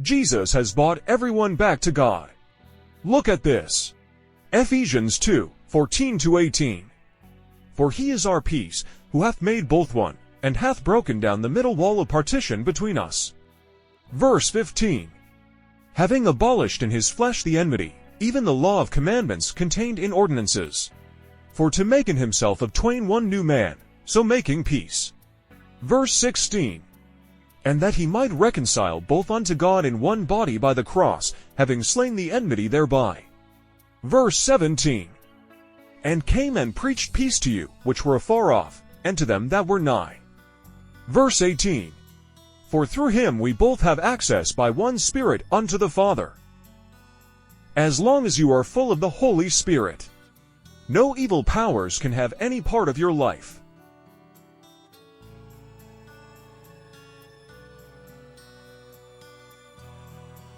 Jesus has brought everyone back to God. Look at this. Ephesians 2:14-18. For he is our peace, who hath made both one, and hath broken down the middle wall of partition between us. Verse 15. Having abolished in his flesh the enmity, even the law of commandments contained in ordinances, for to make in himself of twain one new man, so making peace. Verse 16. And that he might reconcile both unto God in one body by the cross, having slain the enmity thereby. Verse 17. And came and preached peace to you, which were afar off, and to them that were nigh. Verse 18. For through him we both have access by one Spirit unto the Father. As long as you are full of the Holy Spirit, no evil powers can have any part of your life.